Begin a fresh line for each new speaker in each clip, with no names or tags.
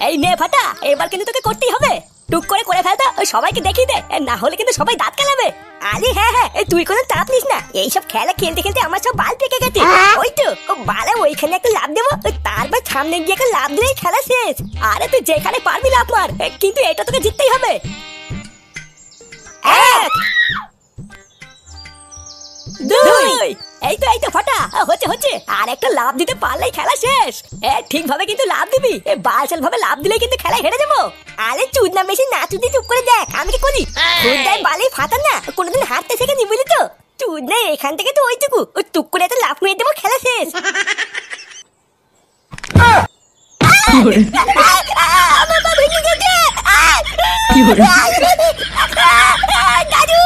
এই নে ফাটা, এবার কিন্তু তোকে করতেই হবে। টুক করে ফেলতো, সবাইকে দেখিয়ে দে, না হলে কিন্তু সবাই দাঁত কেলাবে। আরে হ্যাঁ, তুই কোনো চাপ নিস না, এইসব খেলা খেলতে খেলতে আমার সব বাল পেকে গেছে। ওই তো বালে ওইখানে একটা লাফ দেবো, তারপর সামনে গিয়ে একটা লাফ দিলেই খেলা শেষ। আরে তুই যেখানে পারবি লাফ মার, কিন্তু এটা তোকে জিততেই হবে। এক, দুই, এই তো ফাটা, হচ্ছে। আর একটা লাফ দিতে পারলেই খেলা শেষ। ঠিকভাবে কিন্তু লাফ দিবি, বালচাল ভাবে লাফ দিলেই কিন্তু খেলা হেরে যাবো। আরে চুদনা বেশি না চুদি, চুপ করে দেখ আমি কি করি। চুদনায় বালি ফাটা না, কোনোদিন হাঁটতে শেখেনি বুঝলি তো। চুদনা এখান থেকে তো ওইটুকু, টুক করে একটা লাফ মেরে দেবো, খেলা শেষ। আমার পা ভেঙে গেছে। দাদু,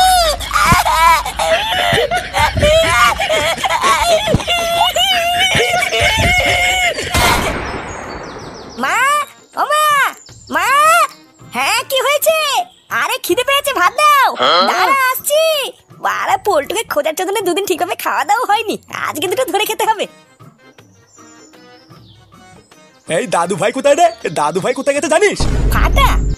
মা, ও মা, হ্যাঁ কি হয়েছে? আরে খিদে পেয়েছে, ভাত দাও। দাঁড়া আসছি। বাড়া পোল্টুকে খোঁজার জন্য দুদিন ঠিকভাবে খাওয়া দাওয়া হয়নি, আজকে দুটো ধরে খেতে হবে।
এই দাদু ভাই কোথায় রে? দাদু ভাই কোথায় গেছে জানিস?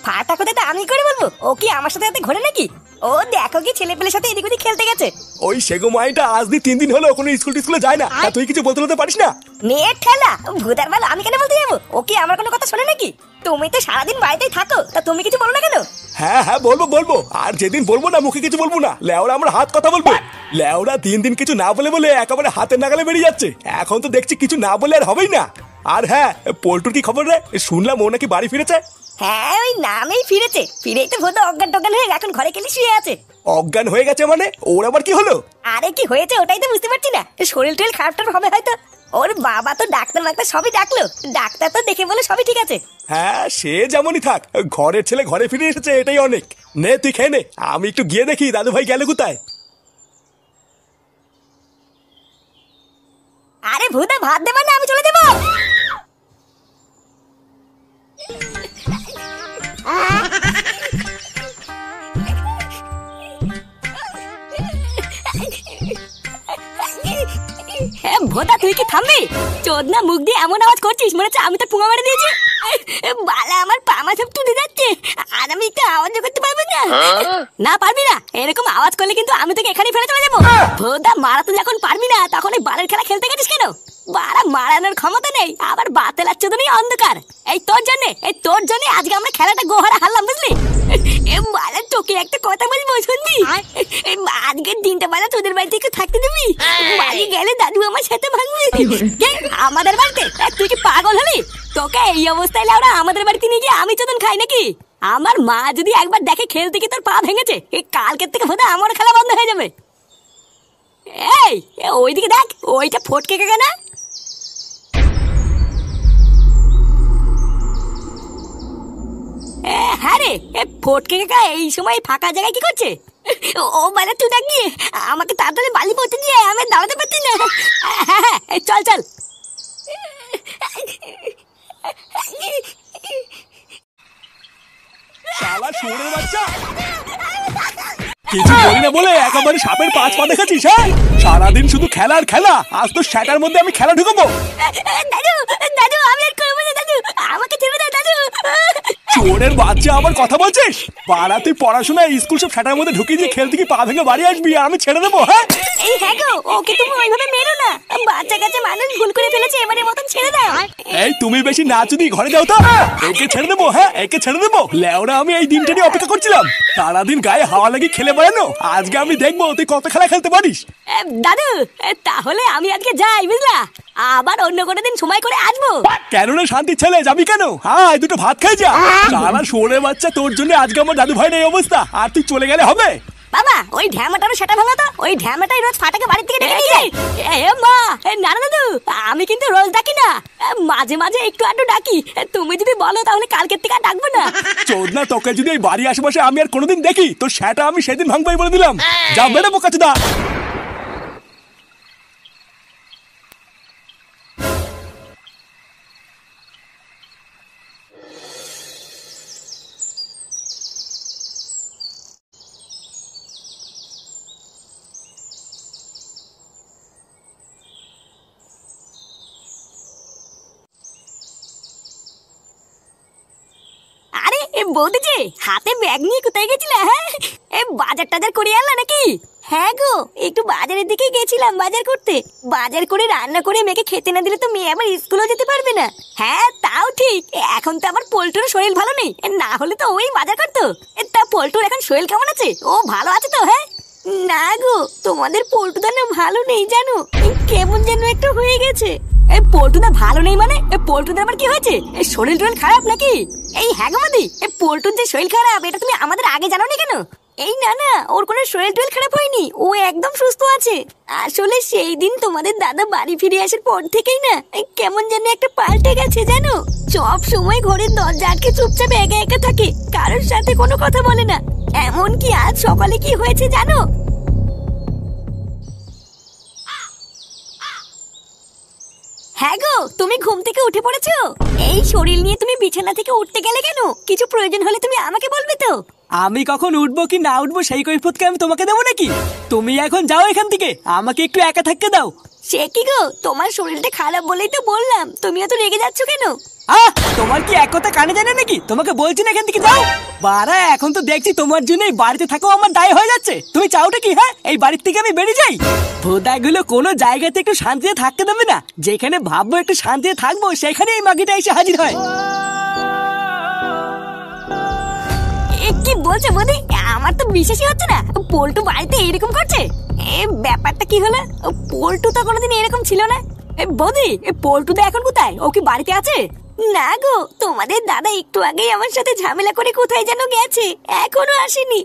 ফাটা কোথায়, আমি করে বলবো? ও কি আমার সাথে সাথে ঘোরে নাকি? ও দেখো কি ছেলে পেলের সাথে এদিক ওদিক খেলতে গেছে।
ওই সেগো মাইটা আজ দিয়ে 3 দিন হলো কোনো স্কুলে যায় না, তা তুই কিছু বলতে পারিস না?
মেয়ের ঠেলা ভূতার বেলা আমি কেন বলতে যাবো? ও কি আমার কোনো কথা শোনে নাকি? তুমি তো সারাদিন বাড়িতেই থাকো, তা তুমি কিছু বলো না কেন?
হ্যাঁ বলবো, আর যেদিন বলবো না মুখে কিছু বলবো না, লেওরা আমরা হাত কথা বলবো। লেওরা 3 দিন কিছু না বলে একেবারে হাতের নাগালে বেরিয়ে যাচ্ছে। এখন তো দেখছি কিছু না বলে আর হবেই না। আর হ্যাঁ, পোল্টুর কি খবর রে? শুনলাম ও নাকি বাড়ি ফিরেছে।
হ্যাঁ ওই নামেই ফিরেছে, ফিরেই তো ভূত অজ্ঞান টজ্ঞান হয়ে এখন ঘরে কেলি শুয়ে আছে।
অজ্ঞান হয়ে গেছে মানে? ওর আবার কি হলো?
আরে কি হয়েছে ওটাই তো বুঝতে পারছি না, শরীর টরীর খারাপ হবে হয়তো। ওর বাবা তো ডাক্তার সবই ডাকলো, ডাক্তার তো দেখে বলে সবই ঠিক আছে।
হ্যাঁ সে যেমনই থাক, ঘরের ছেলে ঘরে ফিরে এসেছে এটাই অনেক। নে তুই খেয়ে নে, আমি একটু গিয়ে দেখি দাদু ভাই গেল কোথায়।
আরে ভূতা ভাত দেবা না, আমি চলে যাবো। হ্যাঁ ভোদা, তুই কি থামবি? চোদনা মুখ দিয়ে এমন আওয়াজ করছিস মনে হচ্ছে আমি তো পুঙা মেরে দিয়েছি। বালা আমার পামা সব টুটে যাচ্ছে, আর আমি একটু আওয়াজ করতে পারবো না। না পারবি না, এরকম আওয়াজ করলে কিন্তু আমি তোকে এখানে ফেলে চলে যাবো। ভোদা মারা তো যখন পারবি না, তখন এই বালের খেলা খেলতে গেছিস কেন? বাড়া মারানোর ক্ষমতা নেই, আবার বাতেলার চোদনই অন্ধকার। এই তোর জন্য আজকে আমরা খেলাটা গোহারা হারলাম, বুঝলি? বালা তোকে একটা কথা বলবো, শুনবি? আজকের দিনটা বালা তোদের বাড়িতে একটু থাকতে দিবি? বাড়ি গেলে দাদু আমার সাথে ভাঙবি। আমাদের বাড়িতে? তুই কি পাগল হলি? তোকে এই অবস্থায় লাউরা আমাদের বাড়িতে নিয়ে গিয়ে আমি চোদন খাই নাকি? আমার মা যদি একবার দেখে খেলতে গিয়ে তোর পা ভেঙেছে, কালকের থেকে বোধহয় আমার খেলা বন্ধ হয়ে যাবে। এই ওইদিকে দেখ, ওইটা ফটকে কাকা না? হ্যাঁ রে, ফটকে কাকা এই সময় ফাঁকা জায়গায় কি করছে? ও মানে তুই দেখ গিয়ে আমাকে তাড়াতাড়ি বালি পড়তে দিয়ে আমি দাঁড়াতে পারছি না। হ্যাঁ চল।
শালা শুয়োরের বাচ্চা, কিছু বলি না বলে একেবারে সাপের 5 পা দেখাচ্ছিস। হ্যাঁ সারাদিন শুধু খেলা আর খেলা, আজ তো সেটার মধ্যে আমি খেলা ঢুকাবো।
দাদু আমি আর করবো না, দাদু আমাকে ছেড়ে দাও দাদু।
চোরের বাচ্চা আবার কথা বলছিস? পাড়া তুই পড়াশোনা স্কুল সব সেটার মধ্যে ঢুকিয়ে দিয়ে খেলতে কি পা ভেঙে বাড়ি আসবি, আমি ছেড়ে দেবো? হ্যাঁ
হ্যাঁ গো, ওকে তুমি ওইভাবে মেরো না, বাচ্চা কাছে মানুষ ভুল করে ফেলেছে, এবারে মতন ছেড়ে দাও।
এই তুমি বেশি নাচুদি, ঘরে যাও তো। একে ছেড়ে দেবো, হ্যাঁ একে ছেড়ে দেবো। লেওরা আমি এই দিনটা নিয়ে অপেক্ষা করছিলাম, সারাদিন গায়ে হাওয়া লাগি খেলে বেড়ানো, আজকে আমি দেখবো তুই কত খেলা খেলতে পারিস।
দাদু তাহলে আমি আজকে যাই, বুঝলা? আবার অন্য কোনো দিন সময় করে আসবো।
কেন রে শান্তির ছেলে, যাবি কেন? হ্যাঁ দুটো ভাত খাই যা। শালা শুয়োরের বাচ্চা, তোর জন্য আজকে আমার দাদু ভাইয়ের এই অবস্থা, আর তুই চলে গেলে হবে?
বাবা ওই ঢ্যামাটারও সেটা ভাঙা তো, ওই ঢ্যামাটাই রোজ ফাটাকে বাড়ি থেকে ডেকে নিয়ে যায়। মা না দাদু, আমি কিন্তু রোজ ডাকি না, মাঝে মাঝে একটু আধটু ডাকি। তুমি যদি বলো তাহলে কালকের থেকে আর ডাকবো না।
চোদনা, তোকে যদি এই বাড়ি আশেপাশে আমি আর কোনোদিন দেখি, তো সেটা আমি সেদিন ভাঙবাই বলে দিলাম। যা বেরো বোকাচোদা।
বৌদি যে হাতে ব্যাগ নিয়ে কোথায় গেছিলে? হ্যাঁ, বাজার টাজার করে আনলা নাকি? হ্যাঁ গো, একটু বাজারের দিকে গেছিলাম বাজার করতে। বাজার করে রান্না করে মেয়েকে খেতে না দিলে তো মেয়ে আবার স্কুলেও যেতে পারবে না। হ্যাঁ তাও ঠিক, এখন তো আমার পল্টুর শরীর ভালো নেই, না হলে তো ওই বাজার করতো। তা পল্টুর এখন শরীর কেমন আছে? ও ভালো আছে তো? হ্যাঁ না গো, তোমাদের পল্টুদা না ভালো নেই জানো, কেমন যেন একটু হয়ে গেছে। এই পল্টুদা ভালো নেই মানে? পল্টুদার আবার কি হয়েছে? শরীর টরীর খারাপ নাকি? এই হ্যাঁ গো মাদি, পল্টুর যে শরীর খারাপ এটা তুমি আমাদের আগে জানো না কেন? এই না না, ওর কোনো শরীর টরীর খারাপ হয়নি, ও একদম সুস্থ আছে। আসলে সেই দিন তোমাদের দাদা বাড়ি ফিরে আসার পর থেকেই না কেমন যেন একটা পাল্টে গেছে জানো। সব সময় ঘরের দরজা আটকে চুপচাপ একা একা থাকে, কারোর সাথে কোনো কথা বলে না। এমন কি আজ সকালে কি হয়েছে জানো? হ্যাঁ গো, তুমি ঘুম থেকে উঠে পড়েছো? এই শরীর নিয়ে তুমি বিছানা থেকে উঠতে গেলে কেন? কিছু প্রয়োজন হলে তুমি আমাকে বলবে তো।
আমি কখন উঠবো কি না উঠবো সেই কৈফিয়ত আমি তোমাকে দেবো নাকি? তুমি এখন যাও এখান থেকে, আমাকে একটু একা থাকতে দাও।
সে কি গো, তোমার শরীরটা খারাপ বলেই তো বললাম, তুমি এত রেগে যাচ্ছ কেন?
তোমার কি এক কথা কানে জানে নাকি? তোমাকে বলছি না এখান থেকে যাও। বাড়া, এখন তো দেখছি তোমার জন্য এই বাড়িতে থাকো আমার দায় হয়ে যাচ্ছে। তুমি চাওটা কি? হ্যাঁ, এই বাড়ির থেকে আমি বেরিয়ে যাই? ভোদাগুলো কোনো জায়গাতে একটু শান্তিতে থাকতে দেবে না। যেখানে ভাববো একটু শান্তিতে থাকবো সেখানে এই মাগিটা এসে হাজির হয়।
কি বলছে বৌদি? আমার তো বিশ্বাসই হচ্ছে না, পল্টু বাড়িতে এরকম করছে। ব্যাপারটা কি হলো? পল্টু তো কোনোদিন এরকম ছিল না। বৌদি, পল্টু দা এখন কোথায়? ও কি বাড়িতে আছে? না গো, তোমাদের দাদা একটু আগেই আমার সাথে ঝামেলা করে কোথায় যেন গেছে, এখনো আসেনি।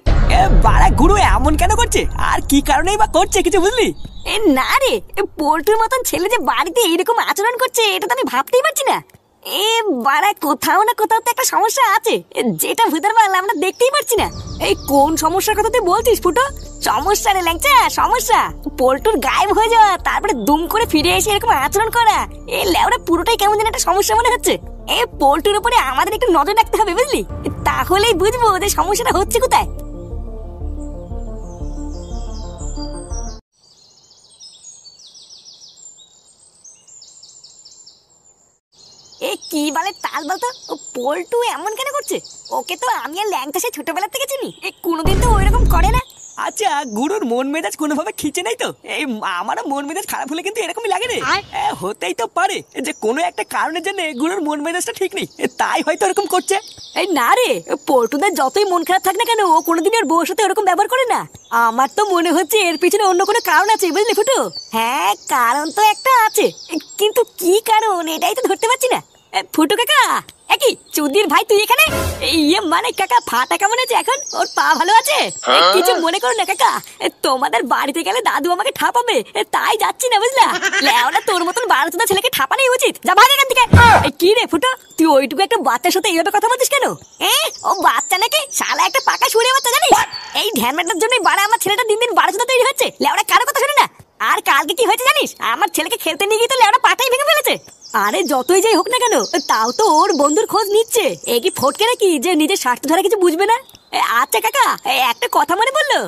বাড়া গুরু এমন কেন করছে? আর কি কারণেই বা করছে কিছু বুঝলি?
না রে, পল্টুর মতন ছেলে যে বাড়িতে এরকম আচরণ করছে এটা তো আমি ভাবতেই পারছি না। বাড়া, কোথাও না কোথাও তো একটা সমস্যা আছে, যেটা ভেতর বাল আমরা দেখতেই পারছি না। এই কোন সমস্যার কথা তুই বলছিস ফুটো? সমস্যা রে ল্যাংচা, সমস্যা। পল্টুর গায়েব হয়ে যাওয়া, তারপরে দুম করে ফিরে এসে এরকম আচরণ করা, এই লেওরা পুরোটাই কেমন যেন একটা সমস্যা মনে হচ্ছে। পল্টুর উপরে আমাদের একটু নজর রাখতে হবে বুঝলি, তাহলেই বুঝবো যে সমস্যাটা হচ্ছে কোথায়। কি বলে তাল বলতো, পল্টু এমন কেন করছে? ওকে তো আমি আর ল্যাংটা সে ছোটবেলা থেকে চিনি, কোনোদিন তো ওইরকম করে না।
আচ্ছা, গুরুর মন মেজাজ কোনোভাবে খিচে নাই তো? এই আমারও মন মেজাজ খারাপ হলে কিন্তু এরকমই লাগে রে। হতেই তো পারে যে কোনো একটা কারণের জন্য গুরুর মন মেজাজটা ঠিক নেই, তাই হয়তো এরকম করছে।
এই না রে, পল্টুদার যতই মন খারাপ থাক না কেন, ও কোনোদিন ওর বউর সাথে ওরকম ব্যবহার করে না। আমার তো মনে হচ্ছে এর পিছনে অন্য কোনো কারণ আছে বুঝলি ফুটু। হ্যাঁ, কারণ তো একটা আছে, কিন্তু কি কারণ এটাই তো ধরতে পারছি না। ফুটু কাকা, একই চুদির ভাই তুই এখানে? মানে কাকা ফাটা কেমন আছে এখন? ওর পা ভালো আছে? কিছু মনে করো না কাকা, তোমাদের বাড়িতে গেলে দাদু আমাকে ঠাপাবে, তাই যাচ্ছি না বুঝলা। লেওরা তোর মতন 12 ছেলেকে ঠাপানোই উচিত, যা ভাগ এখান থেকে। কি রে ফুটো, তুই ওইটুকু একটা বাচ্চার সাথে এইভাবে কথা বলছিস কেন? ও বাচ্চা নাকি? শালা একটা পাকা শুনে বাচ্চা জানিস? এই ধ্যান মেটার জন্যই বাড়া আমার ছেলেটা দিন দিন 12 তৈরি হচ্ছে। লেওরা কারো কথা শুনে না। আর কালকে কি হয়েছে জানিস? আমার ছেলেকে খেলতে নিয়ে গিয়ে তো লেওরা পাটাই ভেঙে ফেলেছে। আরে যতই যাই হোক না কেন, তাও তো ওর বন্ধুর খোঁজ নিচ্ছে। এ কি ফটকে নাকি যে নিজের স্বার্থ ধরে কিছু বুঝবে না? আচ্ছা কাকা, একটা কথা মনে বললো,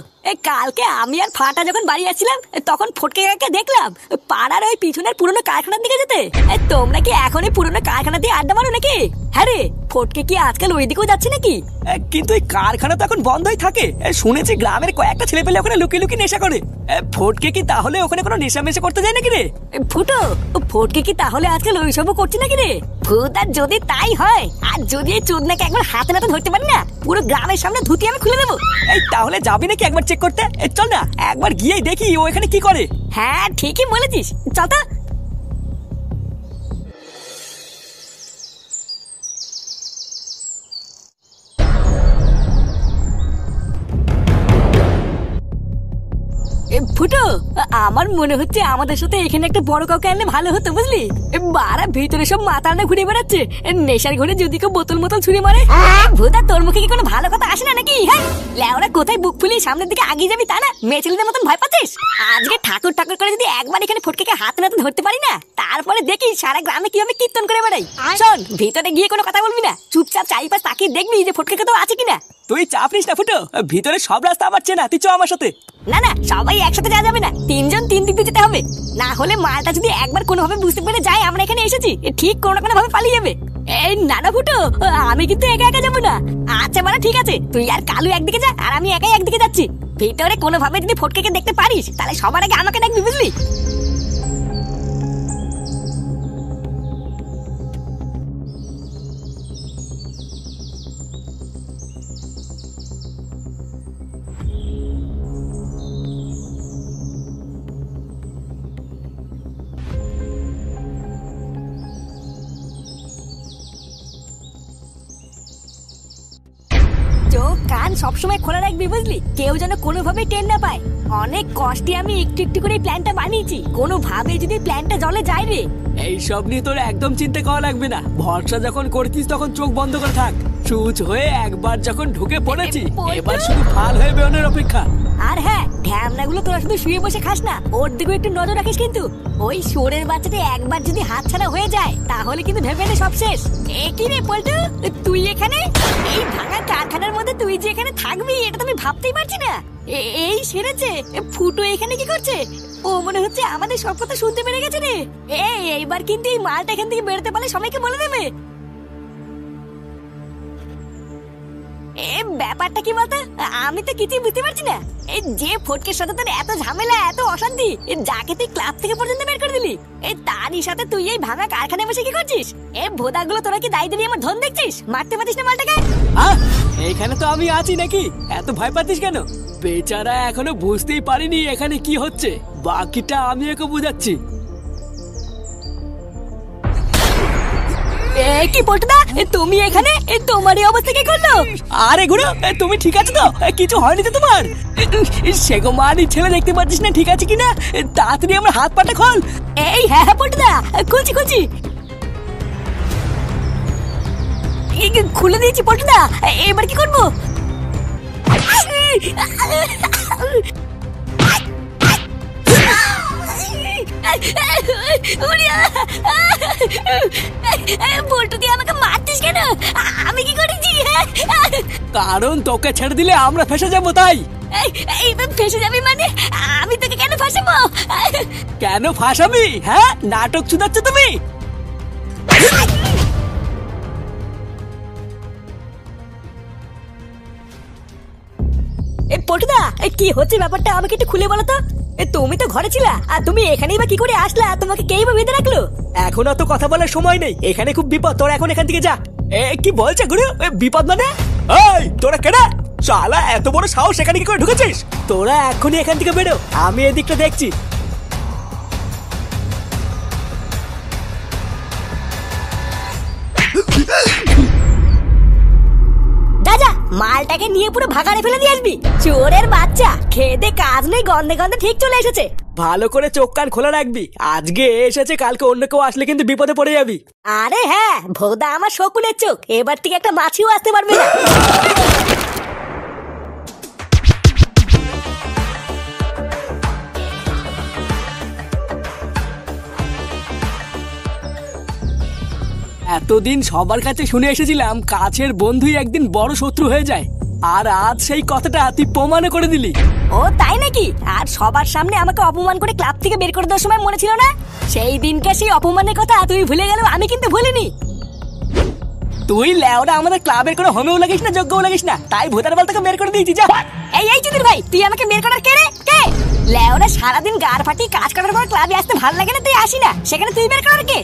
কালকে আমি আর ফাটা যখন বাড়ি আসছিলাম তখন ফটকে কাকা দেখলাম পাড়ার ওই পিছনের পুরোনো কারখানার দিকে যেতে। তোমরা কি এখন এই পুরোনো কারখানা দিয়ে আড্ডা মারো নাকি? হ্যাঁ রে, ফটকে কি আজকাল ওই দিকেও যাচ্ছে নাকি?
কিন্তু এই কারখানা তো এখন বন্ধই থাকে। শুনেছি গ্রামের কয়েকটা ছেলে পেলে ওখানে লুকিয়ে লুকিয়ে নেশা করে। ফটকে কি তাহলে ওখানে কোনো নেশা মেশা করতে যায় নাকি রে?
ফুটো, ফটকে কি তাহলে আজকাল ওইসবও করছে নাকি রে? ভূত, আর যদি তাই হয়, আর যদি এই চোদনাকে একবার হাতে নাতে ধরতে পারি না, পুরো গ্রামের সামনে ধুতি আমি খুলে দেবো।
এই তাহলে যাবি নাকি একবার চেক করতে? চল না একবার গিয়ে দেখি ও এখানে কি করে।
হ্যাঁ ঠিকই বলেছিস, চল তো। ফুটো, আমার মনে হচ্ছে আমাদের সাথে এখানে একটা বড় কাউকে আনলে ভালো হতো বুঝলি। বারা ভিতরে সব মাথা না ঘুরে বেড়াচ্ছে, নেশার ঘরে যদি কেউ বোতল মোতল ছুঁড়ে মারে। ভূতা, তোর মুখে কি কোনো ভালো কথা আসে না নাকি? হ্যাঁ, লেওরা কোথায় বুক ফুলিয়ে সামনের দিকে আগিয়ে যাবি তা না, মেয়ে ছেলেদের মতন ভয় পাচ্ছিস? আজকে ঠাকুর ঠাকুর করে যদি একবার এখানে ফটকে হাতে নাতে ধরতে পারি না, তারপরে দেখি সারা গ্রামে কিভাবে কীর্তন করে বেড়াই। শোন, ভিতরে গিয়ে কোনো কথা বলবি না, চুপচাপ চারিপাশ তাকিয়ে দেখবি যে ফটকে তো আছে কিনা।
তুই চাপ নিস না ফুটো, ভিতরে সব রাস্তা আমার চেনা, তুই চ আমার সাথে।
না না, সবাই একসাথে যাওয়া যাবে না, তিনজন তিন দিক দিয়ে যেতে হবে। না হলে মালটা যদি একবার কোনোভাবে বুঝতে পেরে যায় আমরা এখানে এসেছি, ঠিক কোনো না কোনো ভাবে পালিয়ে যাবে। এই না না ফুটো, আমি কিন্তু একা একা যাবো না। আচ্ছা মানে ঠিক আছে, তুই আর কালু একদিকে যা, আর আমি একাই একদিকে যাচ্ছি। ভিতরে কোনোভাবে যদি ফটকেকে দেখতে পারিস তাহলে সবার আগে আমাকে ডাকবি, বুঝলি? চোখ কান সবসময় খোলা রাখবি, বুঝলি? কেউ যেন কোনোভাবে টের না পায়। অনেক কষ্টে আমি একটু একটু করে প্ল্যানটা বানিয়েছি, কোনোভাবে যদি প্ল্যানটা জলে যায় রে।
এইসব নিয়ে তোর একদম চিন্তা করা লাগবে না, ভরসা যখন করছিস তখন চোখ বন্ধ করে থাক। সুচ হয়ে একবার যখন ঢুকে পড়েছি, এবার শুধু ফাল হয়ে বেরোনোর অপেক্ষা।
আর হ্যাঁ, ঢ্যামনাগুলো তোরা শুধু শুয়ে বসে খাস না, ওর দিকে একটু নজর রাখিস কিন্তু। ওই শোরের বাচ্চাটা একবার যদি হাতছাড়া হয়ে যায় তাহলে কিন্তু ভেবে নে সব শেষ। এ কি রে পল্টু, তুই এখানে? এই ভাঙা কারখানার মধ্যে তুই যে এখানে থাকবি এটা তো আমি ভাবতেই পারছি না। এই সেরেছে ফুটো এখানে কি করছে? ও মনে হচ্ছে আমাদের সব কথা শুনতে পেরে গেছে রে। এইবার কিন্তু এই মালটা এখান থেকে বেরোতে পারলে সবাইকে বলে দেবে। ব্যাপারটা কি বলতো, আমি তো কিছুই বুঝতে পারছি না। এই যে ফটকের সাথে তোর এত ঝামেলা, এত অশান্তি, যাকে তুই ক্লাব থেকে পর্যন্ত বের করে দিলি, তারই সাথে তুই এই ভাঙা কারখানায় বসে কি করছিস? ভোদাগুলো তোরা কি দায়িত্ব নিয়ে আমার ধন দেখছিস? মারতে পারছিস না মালটাকে?
এইখানে তো আমি আছি নাকি, এত ভয় পাচ্ছিস কেন? বেচারা এখনো বুঝতেই পারিনি এখানে কি হচ্ছে, বাকিটা আমি একে বুঝাচ্ছি।
কি পল্টুদা, তুমি এখানে? তোমার এই অবস্থা কে করলো?
আরে গুরু, তুমি ঠিক আছে তো? কিছু হয়নি তো তোমার? সেগো মানি ছেলে দেখতে পাচ্ছিস না ঠিক আছে কিনা? তাড়াতাড়ি আমার হাত পাটা খোল।
এই হ্যাঁ হ্যাঁ পল্টুদা, খুলছি খুলছি, খুলে দিয়েছি পল্টুদা। এবার কি করবো? বল্টু দিয়ে আমাকে মারতিস কেন? আমি কি করেছি?
কারণ তোকে ছেড়ে দিলে আমরা ফেসে যাবো, তাই।
এই ফেসে যাবি মানে? আমি তোকে কেন ফাঁসাবো?
কেন ফাঁসাবি? হ্যাঁ, নাটক শুধাচ্ছ তুমি।
পল্টুদা, কি হচ্ছে ব্যাপারটা আমাকে একটু খুলে বলো তো। তুমি তো ঘরে ছিলা, আর তুমি এখানেই বা কি করে আসলা? তোমাকে কেই বা বেঁধে রাখলো?
এখন অত কথা বলার সময় নেই, এখানে খুব বিপদ, তোরা এখন এখান থেকে যা। কি বলছে গুরু, বিপদ মানে? এই তোরা কেডা? শালা এত বড় সাহস এখানে কি করে ঢুকেছিস? তোরা এখনই এখান থেকে বেরো, আমি এদিকটা দেখছি।
দাদা, মালটাকে নিয়ে পুরো ভাগাড়ে ফেলে দিয়ে আসবি। চোরের বাচ্চা, খেতে কাজ নেই, গন্ধে গন্ধে ঠিক চলে এসেছে।
ভালো করে চোখ কান খোলা রাখবি, আজকে এসেছে, কালকে অন্য কেউ আসলে কিন্তু বিপদে পড়ে যাবি।
আরে হ্যাঁ, ভোদা আমার শকুনের চোখ, এবার থেকে একটা মাছিও আসতে পারবে না।
এতদিন সবার কাছে শুনে এসেছিলাম কাছের বন্ধুই একদিন বড় শত্রু হয়ে যায়, আর আজ সেই কথাটা তুই প্রমাণ করে দিলি।
ও তাই নাকি? আর সবার সামনে আমাকে অপমান করে ক্লাব থেকে বের করে দেওয়ার সময় মনে ছিল না? সেই দিনকে সেই অপমানের কথা তুই ভুলে গেল, আমি কিন্তু ভুলিনি।
তুই লেওরা আমাদের ক্লাবের কোনো হোমেও লাগিস না, যজ্ঞও লাগিস না, তাই ভোটার বল থেকে বের করে দিয়েছি। যা।
এই চুদির ভাই, তুই আমাকে বের করার কে রে? কে? লেওরা সারাদিন গাড় ফাটি কাজ করার পর ক্লাবে আসতে ভালো লাগে না, তুই আসি না, সেখানে তুই বের করার কে?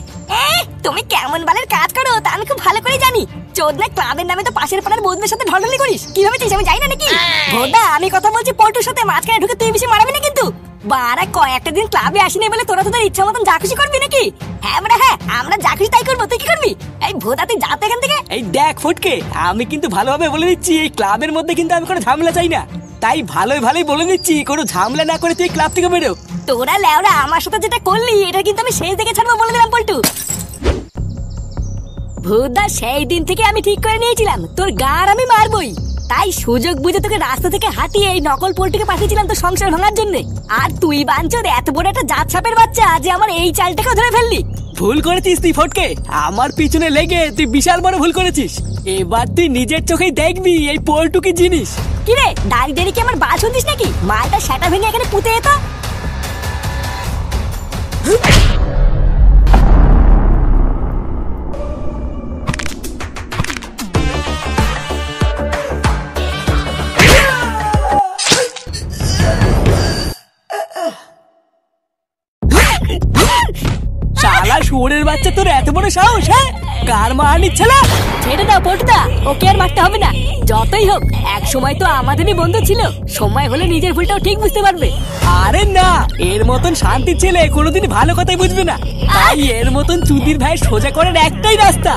তুমি কেমন বালের কাজ করো তা আমি খুব ভালো করে জানি। চোদনা ক্লাবের নামে তো পাশের পাড়ার বন্ধুদের সাথে ঢলঢলি করিস, কি ভাবেছিস আমি জানি না নাকি? ভোদা, আমি কথা বলছি পল্টুর সাথে, মাঝখানে ঢুকে তুই বেশি মারাবি না কিন্তু। বারা কয়েকটা দিন ক্লাবে আসিনি বলে তোরা তোদের ইচ্ছা মতন যা খুশি করবি নাকি? হ্যাঁ আমরা যা খুশি তাই করবো, তুই কি করবি? এই ভোদা, তুই যা তো এখান থেকে।
এই দেখ ফটকে, আমি কিন্তু ভালোভাবে বলে দিচ্ছি, এই ক্লাবের মধ্যে কিন্তু আমি কোনো ঝামেলা চাই না, তাই ভালোই বলে দিচ্ছি, কোনো ঝামেলা না করে তুই ক্লাব থেকে বেরো।
তোরা লেওরা আমার সাথে যেটা করলি এটা কিন্তু আমি শেষ দেখে ছাড়বো বলে দিলাম পল্টু। ভোদা, সেই দিন থেকে আমি ঠিক করে নিয়েছিলাম তোর গার আমি মারবই। তাই সুযোগ বুঝে তোকে রাস্তা থেকে হাঁটিয়ে এই নকল পোল্ট্রিকে পাঠিয়েছিলাম তো সংসার ভাঙার জন্য। আর তুই বাঞ্চোদ এত বড় একটা জাত সাপের বাচ্চা যে আমার এই চালটাকে ধরে ফেললি।
ভুল করেছিস তুই ফটকে, আমার পিছনে লেগে তুই বিশাল বড় ভুল করেছিস। এবার তুই নিজের চোখেই দেখবি এই পোল্টু কি জিনিস।
কিরে দাড়ি দাড়ি কি আমার বাল শুনতিস নাকি? মালটা সেটা ভেঙে এখানে পুঁতে যেত।
শালা শুয়োরের বাচ্চা, তোর এত বড় সাহস? হ্যাঁ, কার মা নিচ্ছে না?
ছেড়ে দাও পল্টুদা, ওকে আর মারতে হবে না। যতই হোক এক সময় তো আমাদেরই বন্ধু ছিল, সময় হলে নিজের ভুলটাও ঠিক বুঝতে পারবে।
আরে না, এর মতন শান্তির ছেলে কোনোদিন ভালো কথাই বুঝবে না। তাই এর মতন চুদির ভাই সোজা করার একটাই রাস্তা।